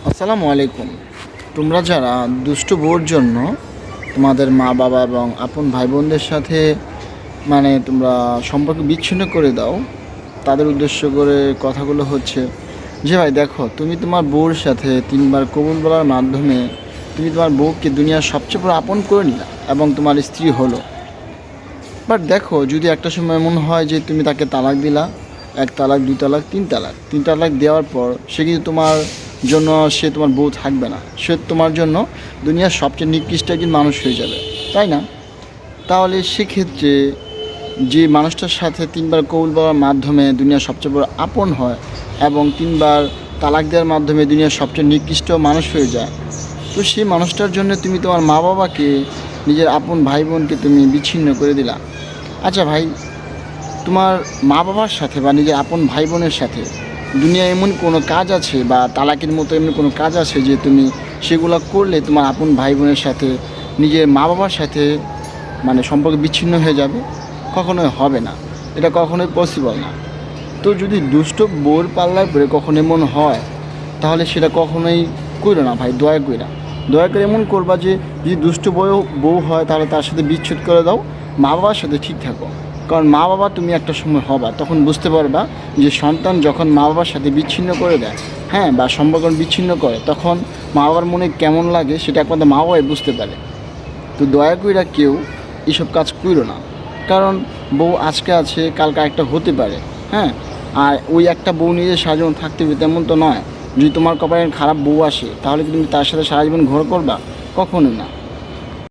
আসসালামু আলাইকুম। তোমরা যারা দুষ্ট বউর জন্য তোমাদের মা বাবা এবং আপন ভাই বোনদের সাথে তোমরা সম্পর্ক বিচ্ছিন্ন করে দাও, তাদের উদ্দেশ্য করে কথাগুলো হচ্ছে যে ভাই দেখো, তুমি তোমার বউর সাথে 3বার কবুল বলার মাধ্যমে তুমি তোমার বউকে দুনিয়ার সবচেয়ে বড় আপন করে নিলা এবং তোমার স্ত্রী হলো। বাট দেখো, যদি একটা সময় এমন হয় যে তুমি তাকে তালাক দিলা, 1 তালাক, 2 তালাক, 3 তালাক, 3 তালাক দেওয়ার পর সে কিন্তু তোমার জন্য, সে তোমার বউ থাকবে না, সে তোমার জন্য দুনিয়ার সবচেয়ে নিকৃষ্ট একজন মানুষ হয়ে যাবে, তাই না? তাহলে সেক্ষেত্রে যে মানুষটার সাথে 3বার কবুল বলার মাধ্যমে দুনিয়ার সবচেয়ে বড় আপন হয় এবং 3বার তালাক দেওয়ার মাধ্যমে দুনিয়ার সবচেয়ে নিকৃষ্ট মানুষ হয়ে যায়, তো সেই মানুষটার জন্য তুমি তোমার মা বাবাকে, নিজের আপন ভাই বোনকে তুমি বিচ্ছিন্ন করে দিলা। আচ্ছা ভাই, তোমার মা বাবার সাথে বা নিজের আপন ভাই বোনের সাথে দুনিয়ায় এমন কোনো কাজ আছে বা তালাকের মতো এমন কোনো কাজ আছে যে তুমি সেগুলো করলে তোমার আপন ভাই বোনের সাথে, নিজের মা বাবার সাথে সম্পর্ক বিচ্ছিন্ন হয়ে যাবে? কখনোই হবে না, এটা কখনোই পসিবল না। তো যদি দুষ্ট বউর পাল্লায় পড়ে কখনো এমন হয়, তাহলে সেটা কখনোই কইরো না ভাই, দয়া করে এমন করবা যে যদি দুষ্ট বউ হয় তাহলে তার সাথে বিচ্ছেদ করে দাও, মা বাবার সাথে ঠিক থাকো। কারণ মা বাবা তুমি একটা সময় হবা, তখন বুঝতে পারবা যে সন্তান যখন মা বাবার সাথে বিচ্ছিন্ন করে দেয়, হ্যাঁ, বা সম্পর্ক বিচ্ছিন্ন করে, তখন মা বাবার মনে কেমন লাগে সেটা একমাত্র মা বাবাই বুঝতে পারে। তো দয়া কইরা কেউ এসব কাজ কইরো না। কারণ বউ আজকে আছে, কালকে একটা হতে পারে, হ্যাঁ। আর ওই একটা বউ নিয়ে সারা জীবন থাকতে হবে তেমন তো নয়। যদি তোমার কপালে খারাপ বউ আসে, তাহলে কি তুমি তার সাথে সারা জীবন ঘর করবা? কখনোই না।